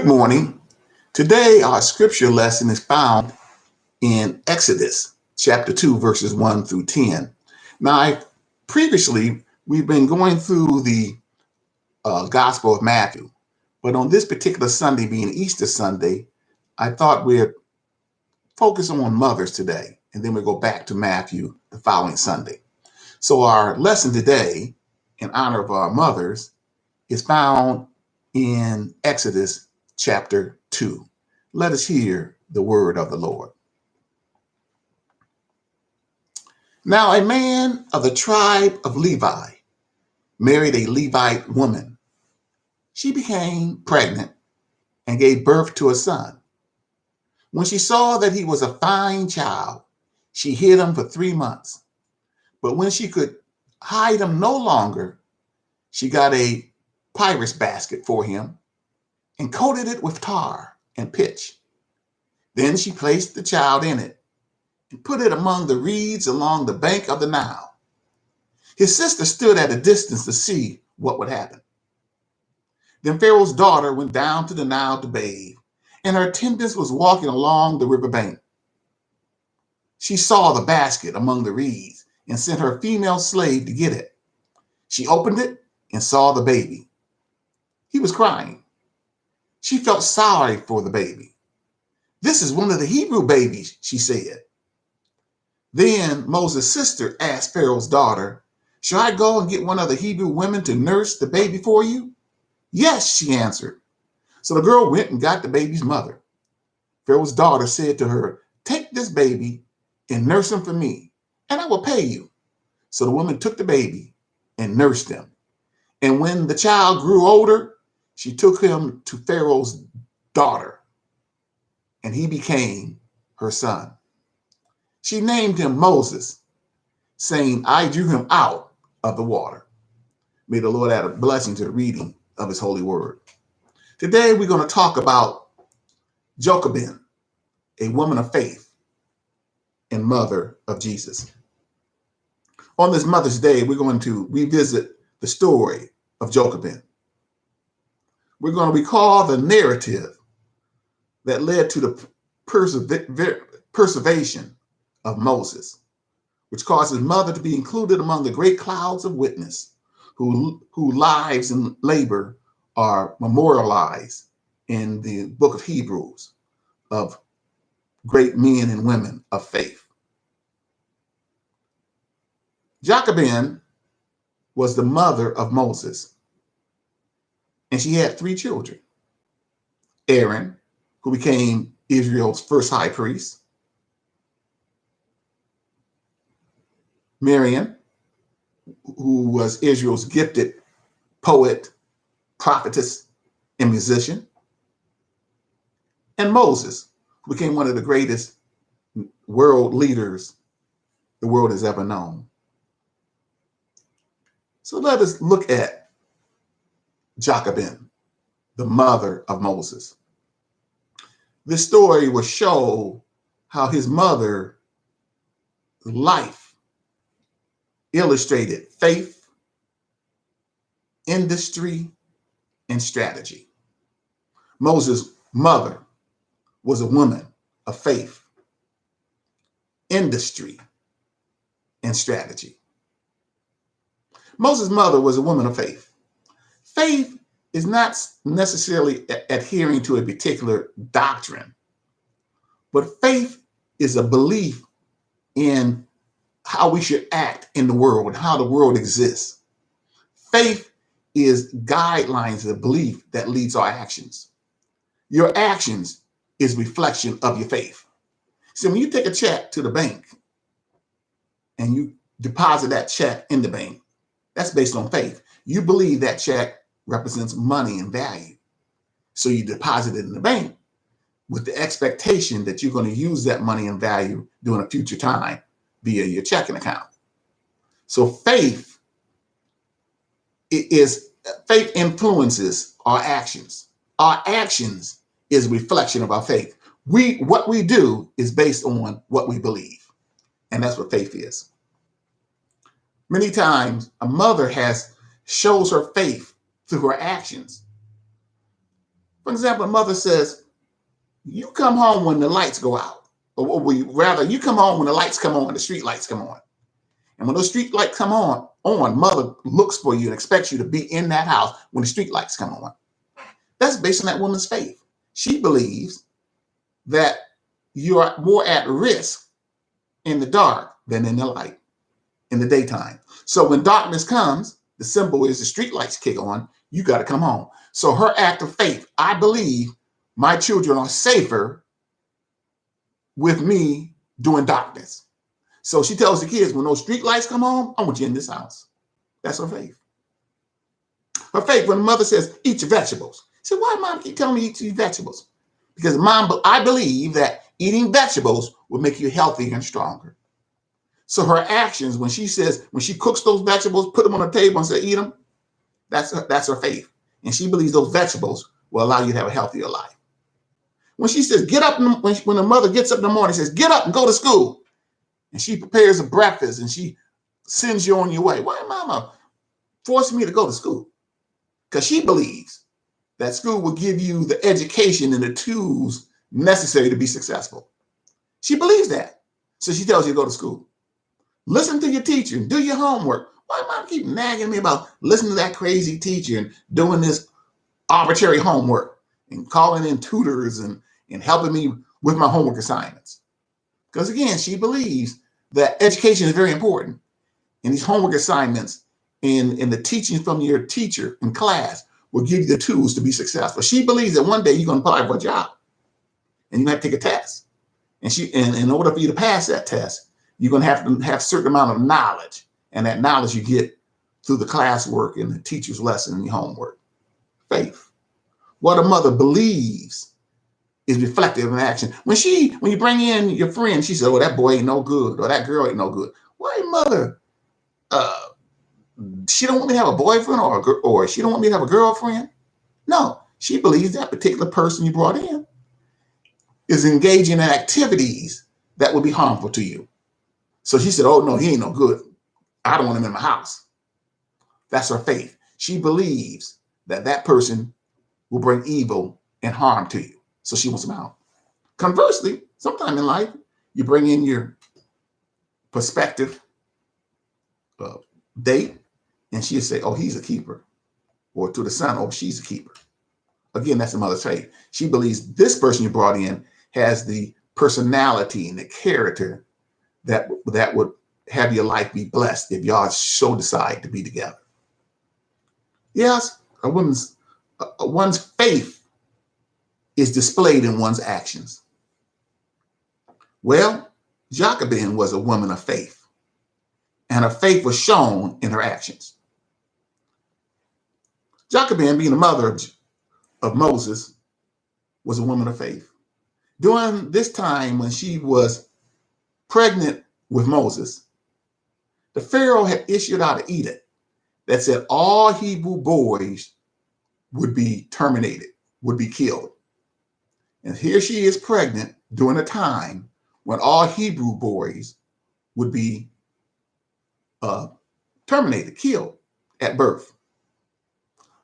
Good morning. Today, our scripture lesson is found in Exodus chapter 2, verses 1 through 10. Now, previously, we've been going through the Gospel of Matthew, but on this particular Sunday, being Easter Sunday, I thought we'd focus on mothers today, and then we'll go back to Matthew the following Sunday. So our lesson today, in honor of our mothers, is found in Exodus chapter 2. Let us hear the word of the Lord. Now, a man of the tribe of Levi married a Levite woman. She became pregnant and gave birth to a son. When she saw that he was a fine child, she hid him for 3 months. But when she could hide him no longer, she got a papyrus basket for him and coated it with tar and pitch. Then she placed the child in it and put it among the reeds along the bank of the Nile. His sister stood at a distance to see what would happen. Then Pharaoh's daughter went down to the Nile to bathe, and her attendants was walking along the river bank. She saw the basket among the reeds and sent her female slave to get it. She opened it and saw the baby. He was crying. She felt sorry for the baby. "This is one of the Hebrew babies," she said. Then Moses' sister asked Pharaoh's daughter, "Shall I go and get one of the Hebrew women to nurse the baby for you?" "Yes," she answered. So the girl went and got the baby's mother. Pharaoh's daughter said to her, "Take this baby and nurse him for me, and I will pay you." So the woman took the baby and nursed him. And when the child grew older, she took him to Pharaoh's daughter, and he became her son. She named him Moses, saying, "I drew him out of the water." May the Lord add a blessing to the reading of his holy word. Today, we're going to talk about Jochebed, a woman of faith and mother of Jesus. On this Mother's Day, we're going to revisit the story of Jochebed. We're going to recall the narrative that led to the preservation of Moses, which caused his mother to be included among the great clouds of witness whose lives and labor are memorialized in the book of Hebrews of great men and women of faith. Jochebed was the mother of Moses, and she had 3 children. Aaron, who became Israel's first high priest; Miriam, who was Israel's gifted poet, prophetess, and musician; and Moses, who became one of the greatest world leaders the world has ever known. So let us look at Jochebed, the mother of Moses. This story will show how his mother's life illustrated faith, industry, and strategy. Moses' mother was a woman of faith, industry, and strategy. Moses' mother was a woman of faith. Faith is not necessarily adhering to a particular doctrine, but faith is a belief in how we should act in the world and how the world exists. Faith is guidelines of belief that leads our actions. Your actions is reflection of your faith. So when you take a check to the bank and you deposit that check in the bank, that's based on faith. You believe that check represents money and value. So you deposit it in the bank with the expectation that you're going to use that money and value during a future time via your checking account. So faith influences our actions. Our actions is a reflection of our faith. What we do is based on what we believe. And that's what faith is. Many times a mother shows her faith through her actions. For example, a mother says, you come home when the lights go out. Or rather, you come home when the lights come on, the street lights come on. And when those street lights come on, mother looks for you and expects you to be in that house when the street lights come on. That's based on that woman's faith. She believes that you are more at risk in the dark than in the light, in the daytime. So when darkness comes, the symbol is the street lights kick on, you got to come home. So her act of faith, I believe my children are safer with me during darkness. So she tells the kids, when those street lights come on, I want you in this house. That's her faith. Her faith, when the mother says, eat your vegetables. She said, why mom keep telling me to eat vegetables? Because mom, I believe that eating vegetables will make you healthier and stronger. So her actions, when she cooks those vegetables, put them on the table and say, eat them, that's her faith. And she believes those vegetables will allow you to have a healthier life. When she says, get up, when the mother gets up in the morning, says, get up and go to school. And she prepares a breakfast and she sends you on your way. Why mama forcing me to go to school? Because she believes that school will give you the education and the tools necessary to be successful. She believes that. So she tells you to go to school. Listen to your teacher and do your homework. Why mom keep nagging me about listening to that crazy teacher and doing this arbitrary homework and calling in tutors and helping me with my homework assignments? Because again, she believes that education is very important. And these homework assignments and the teaching from your teacher in class will give you the tools to be successful. She believes that one day you're going to apply for a job and you're going to have to take a test. And in order for you to pass that test, you're going to have a certain amount of knowledge. And that knowledge you get through the classwork and the teacher's lesson and your homework. Faith. What a mother believes is reflective in action. When you bring in your friend, she said, oh, that boy ain't no good, or that girl ain't no good. Why mother, she don't want me to have a boyfriend or she don't want me to have a girlfriend? No, she believes that particular person you brought in is engaging in activities that will be harmful to you. So she said, oh, no, he ain't no good. I don't want him in my house. That's her faith. She believes that person will bring evil and harm to you. So she wants him out. Conversely, sometime in life, you bring in your prospective date, and she'll say, oh, he's a keeper. Or to the son, oh, she's a keeper. Again, that's the mother's faith. She believes this person you brought in has the personality and the character that would have your life be blessed if y'all so decide to be together. Yes, one's faith is displayed in one's actions. Well, Jochebed was a woman of faith, and her faith was shown in her actions. Jochebed, being the mother of Moses, was a woman of faith. During this time when she was pregnant with Moses, the Pharaoh had issued out an edict that said all Hebrew boys would be terminated, would be killed. And here she is pregnant during a time when all Hebrew boys would be terminated, killed at birth.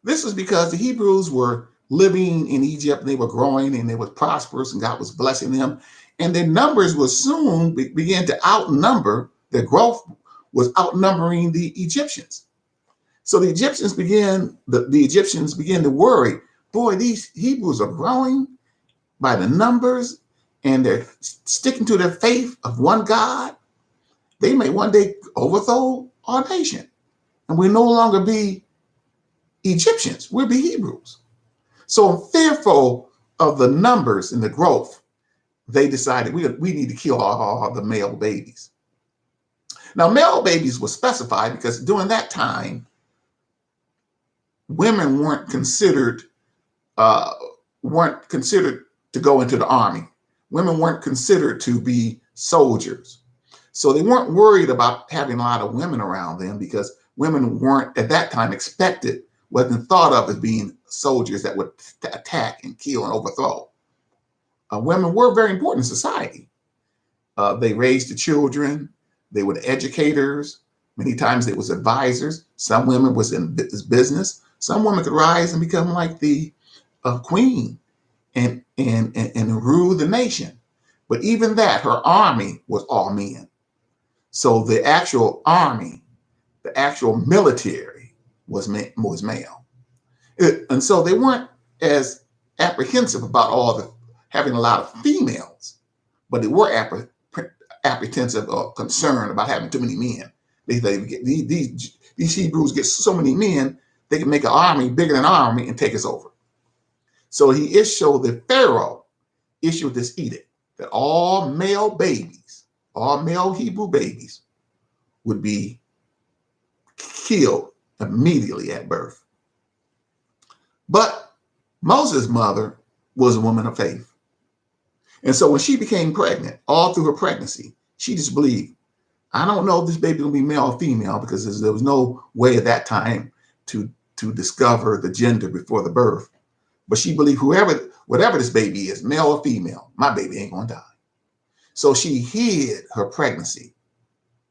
This was because the Hebrews were living in Egypt and they were growing and they were prosperous and God was blessing them. And their numbers would soon begin to outnumber, their growth was outnumbering the Egyptians. So the Egyptians began to worry, boy, these Hebrews are growing by the numbers and they're sticking to their faith of one God. They may one day overthrow our nation and we'll no longer be Egyptians, we'll be Hebrews. So fearful of the numbers and the growth, they decided we need to kill all the male babies. Now, male babies were specified because during that time, women weren't considered to go into the army. Women weren't considered to be soldiers. So they weren't worried about having a lot of women around them because women weren't at that time wasn't thought of as being soldiers that would attack and kill and overthrow. Women were very important in society. They raised the children. They were the educators. Many times they was advisors. Some women was in business. Some women could rise and become like the a queen and rule the nation. But even that, her army was all men. So the actual army, the actual military was male. And so they weren't as apprehensive about having a lot of females, but they were apprehensive or concerned about having too many men. These Hebrews get so many men, they can make an army bigger than our army and take us over. So the Pharaoh issued this edict that all male Hebrew babies would be killed immediately at birth. But Moses' mother was a woman of faith. And so when she became pregnant, all through her pregnancy, she just believed, I don't know if this baby will be male or female, because there was no way at that time to discover the gender before the birth. But she believed whatever this baby is, male or female, my baby ain't going to die. So she hid her pregnancy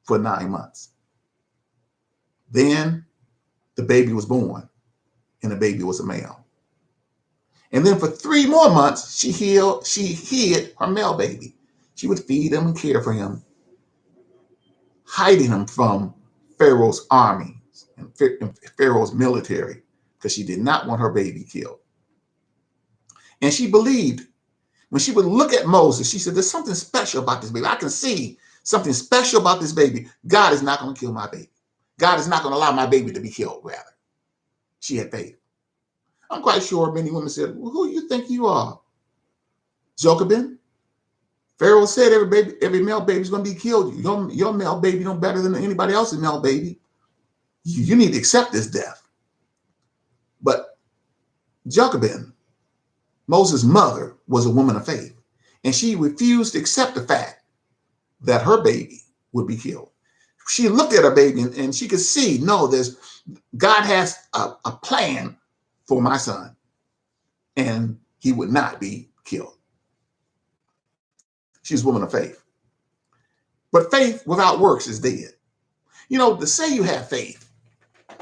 for 9 months. Then the baby was born, and the baby was a male. And then for 3 more months, she hid her male baby. She would feed him and care for him, hiding him from Pharaoh's army and Pharaoh's military, because she did not want her baby killed. And she believed, when she would look at Moses, she said, there's something special about this baby. I can see something special about this baby. God is not going to kill my baby. God is not going to allow my baby to be killed, rather. She had faith. I'm quite sure many women said, well, who do you think you are? Jochebed? Pharaoh said every male baby is going to be killed. Your male baby no better than anybody else's male baby. You need to accept this death. But Jochebed, Moses' mother, was a woman of faith, and she refused to accept the fact that her baby would be killed. She looked at her baby and she could see, no, God has a plan for my son, and he would not be killed. She's a woman of faith. But faith without works is dead. To say you have faith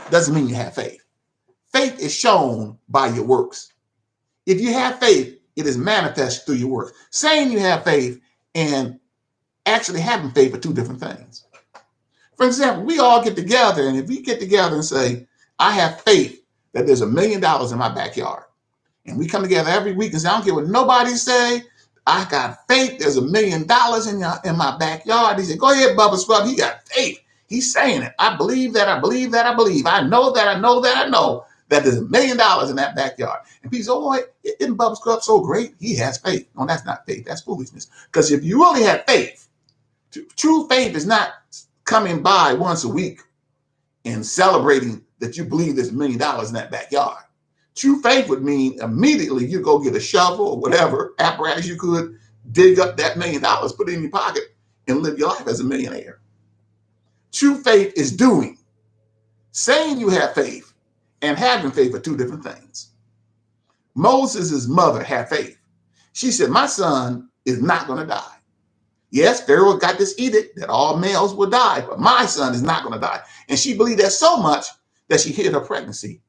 doesn't mean you have faith. Faith is shown by your works. If you have faith, it is manifest through your works. Saying you have faith and actually having faith are two different things. For example, we all get together, and if we get together and say, I have faith that there's $1 million in my backyard, and we come together every week and say, I don't care what nobody say, I got faith there's $1 million in my backyard. He said, go ahead, Bubba Scrub, he got faith. He's saying it. I believe that, I believe that, I believe. I know that, I know that, I know that there's $1 million in that backyard. And people say, oh, isn't Bubba Scrub so great? He has faith. No, that's not faith. That's foolishness. Because if you really have faith, true faith is not coming by once a week and celebrating that you believe there's $1 million in that backyard. True faith would mean immediately you go get a shovel or whatever apparatus you could, dig up that $1 million, put it in your pocket, and live your life as a millionaire. True faith is doing. Saying you have faith and having faith are two different things. Moses' mother had faith. She said, my son is not going to die. Yes, Pharaoh got this edict that all males will die, but my son is not going to die. And she believed that so much that she hid her pregnancy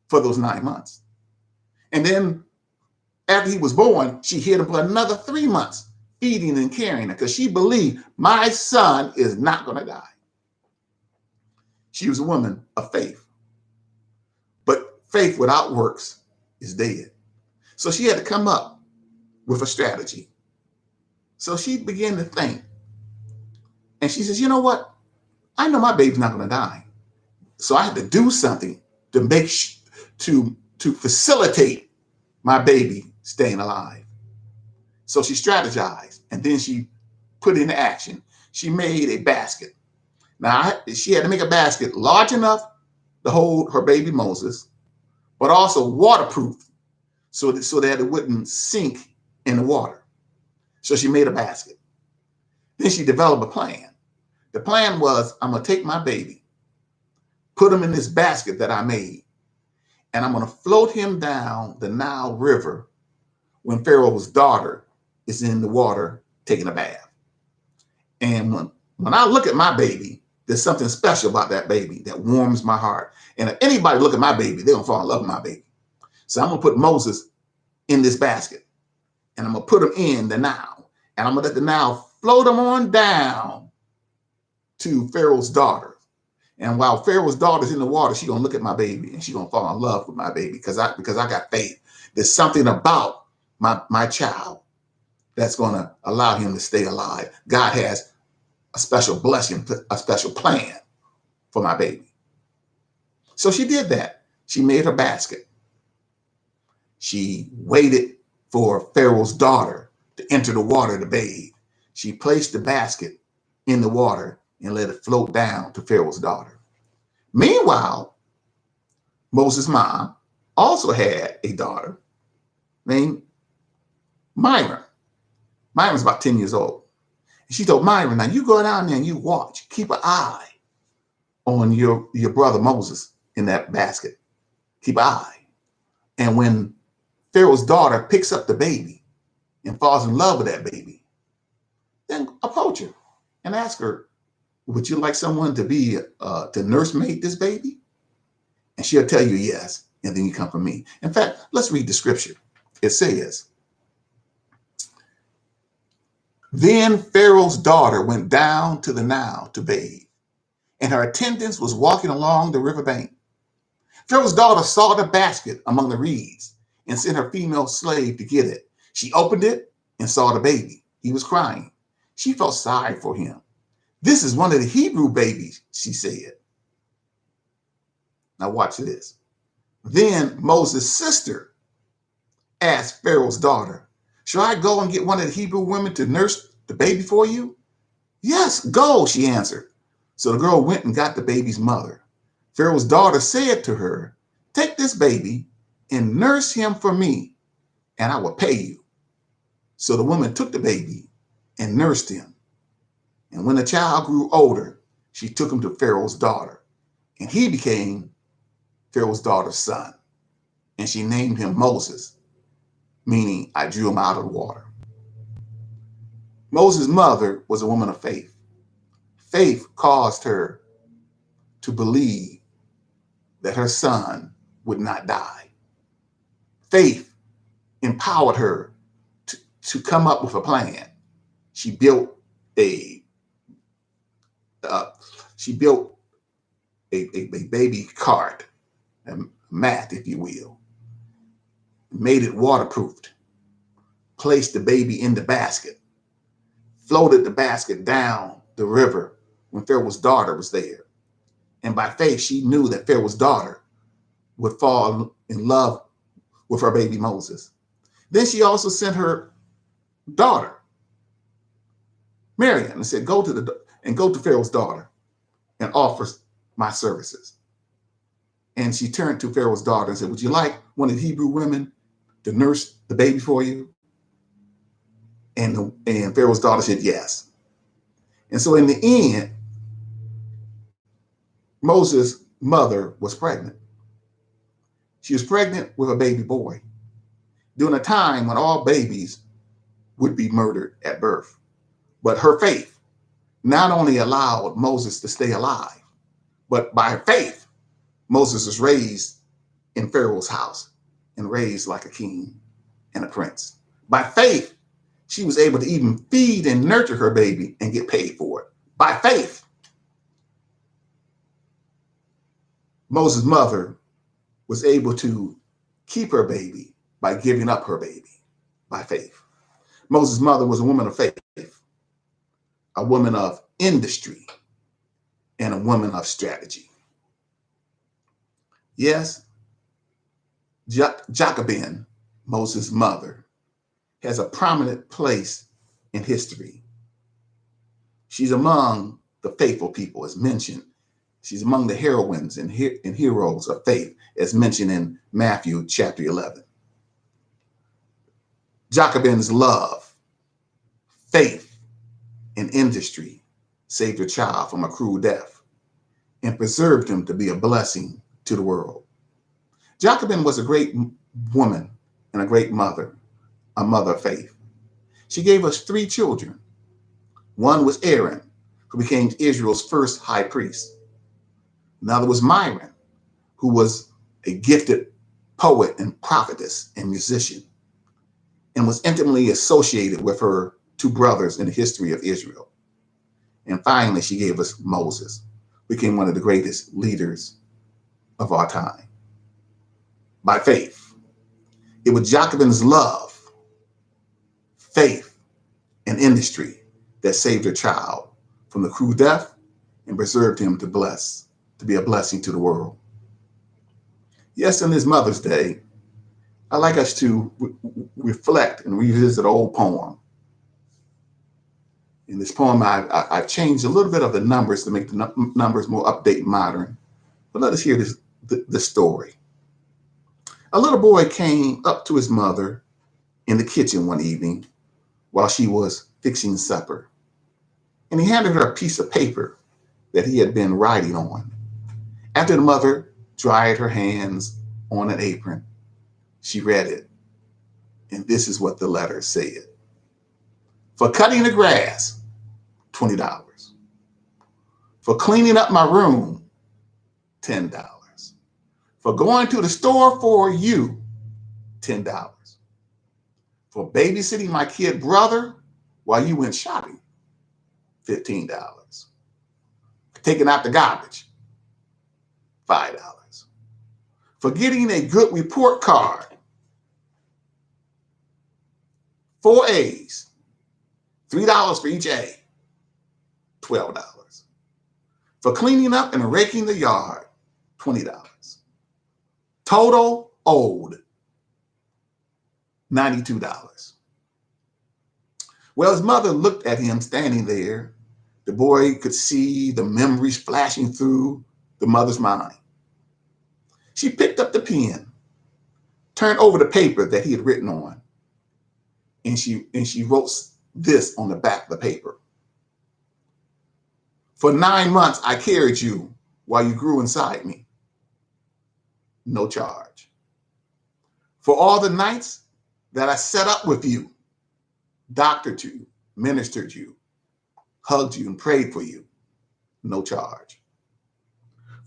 for those 9 months. And then after he was born, she hid him for another 3 months, feeding and caring him, because she believed my son is not going to die. She was a woman of faith. But faith without works is dead. So she had to come up with a strategy. So she began to think. And she says, you know what? I know my baby's not going to die. So I have to do something to to facilitate my baby staying alive. So she strategized, and then she put into action. She made a basket. Now, she had to make a basket large enough to hold her baby Moses, but also waterproof so that it wouldn't sink in the water. So she made a basket. Then she developed a plan. The plan was, I'm going to take my baby, put him in this basket that I made, and I'm going to float him down the Nile River when Pharaoh's daughter is in the water taking a bath. And when I look at my baby, there's something special about that baby that warms my heart. And if anybody look at my baby, they're going to fall in love with my baby. So I'm going to put Moses in this basket, and I'm going to put them in the Nile, and I'm going to let the Nile float them on down to Pharaoh's daughter. And while Pharaoh's daughter's in the water, she's going to look at my baby and she's going to fall in love with my baby because I got faith. There's something about my child that's going to allow him to stay alive. God has a special blessing, a special plan for my baby. So she did that. She made her basket. She waited for Pharaoh's daughter to enter the water to bathe. She placed the basket in the water and let it float down to Pharaoh's daughter. Meanwhile, Moses' mom also had a daughter named Myron. Myron's about 10 years old. And she told Myron, now you go down there and you watch, keep an eye on your brother Moses in that basket. Keep an eye. And when Pharaoh's daughter picks up the baby and falls in love with that baby, then approach her and ask her, would you like someone to be to nursemaid this baby? And she'll tell you yes, and then you come from me. In fact, let's read the scripture. It says, then Pharaoh's daughter went down to the Nile to bathe, and her attendants was walking along the riverbank. Pharaoh's daughter saw the basket among the reeds and sent her female slave to get it. She opened it and saw the baby. He was crying. She felt sorry for him. This is one of the Hebrew babies, she said. Now watch this. Then Moses' sister asked Pharaoh's daughter, shall I go and get one of the Hebrew women to nurse the baby for you? Yes, go, she answered. So the girl went and got the baby's mother. Pharaoh's daughter said to her, take this baby and nurse him for me, and I will pay you. So the woman took the baby and nursed him. And when the child grew older, she took him to Pharaoh's daughter, and he became Pharaoh's daughter's son. And she named him Moses, meaning I drew him out of the water. Moses' mother was a woman of faith. Faith caused her to believe that her son would not die. Faith empowered her to come up with a plan. She built a baby cart, a mat, if you will, made it waterproofed, placed the baby in the basket, floated the basket down the river when Pharaoh's daughter was there. And by faith, she knew that Pharaoh's daughter would fall in love with her baby Moses. Then she also sent her daughter, Miriam, and said, go to Pharaoh's daughter and offer my services. And she turned to Pharaoh's daughter and said, would you like one of the Hebrew women to nurse the baby for you? And Pharaoh's daughter said yes. And so in the end, Moses' mother was pregnant. She was pregnant with a baby boy during a time when all babies would be murdered at birth. But her faith not only allowed Moses to stay alive, but by faith, Moses was raised in Pharaoh's house and raised like a king and a prince. By faith, she was able to even feed and nurture her baby and get paid for it. By faith, Moses' mother was able to keep her baby by giving up her baby by faith. Moses' mother was a woman of faith, a woman of industry, and a woman of strategy. Yes, Jochebed, Moses' mother, has a prominent place in history. She's among the faithful people, as mentioned. She's among the heroines and heroes of faith, as mentioned in Matthew chapter 11. Jochebed's love, faith, and industry saved her child from a cruel death and preserved him to be a blessing to the world. Jochebed was a great woman and a great mother, a mother of faith. She gave us 3 children. One was Aaron, who became Israel's first high priest. Another was Myron, who was a gifted poet and prophetess and musician. and was intimately associated with her two brothers in the history of Israel. And finally, she gave us Moses, became one of the greatest leaders of our time by faith. It was Jochebed's love, faith, and industry that saved her child from the cruel death and preserved him to be a blessing to the world. Yes, on this Mother's Day, I'd like us to reflect and revisit an old poem. In this poem, I've changed a little bit of the numbers to make the numbers more update and modern. But let us hear the story. A little boy came up to his mother in the kitchen one evening while she was fixing supper, and he handed her a piece of paper that he had been writing on. After the mother dried her hands on an apron, she read it, and this is what the letter said. For cutting the grass, $20. For cleaning up my room, $10. For going to the store for you, $10. For babysitting my kid brother while you went shopping, $15. For taking out the garbage, $5. For getting a good report card, 4 A's, $3 for each A, $12. For cleaning up and raking the yard, $20. Total owed, $92. Well, his mother looked at him standing there. The boy could see the memories flashing through the mother's mind. She picked up the pen, turned over the paper that he had written on, and she wrote this on the back of the paper. For 9 months, I carried you while you grew inside me. No charge. For all the nights that I sat up with you, doctored you, ministered you, hugged you, and prayed for you, no charge.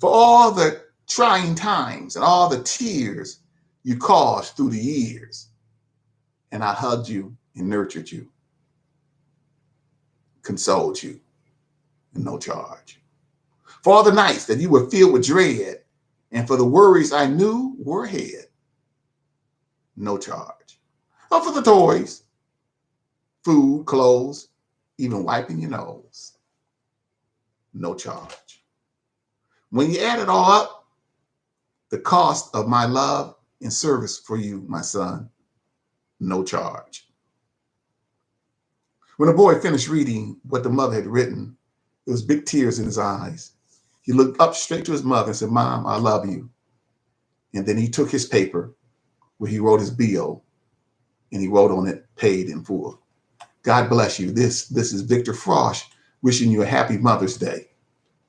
For all the trying times and all the tears you caused through the years, and I hugged you and nurtured you, consoled you, and no charge. For all the nights that you were filled with dread, and for the worries I knew were ahead, no charge. Or for the toys, food, clothes, even wiping your nose, no charge. When you add it all up, the cost of my love and service for you, my son, no charge. When the boy finished reading what the mother had written, there was big tears in his eyes. He looked up straight to his mother and said, Mom, I love you. And then he took his paper where he wrote his bill, and he wrote on it, paid in full. God bless you. This is Victor Frosch wishing you a happy Mother's Day.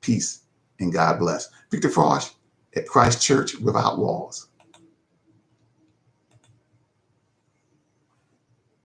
Peace and God bless. Victor Frosch at Christ Church Without Walls.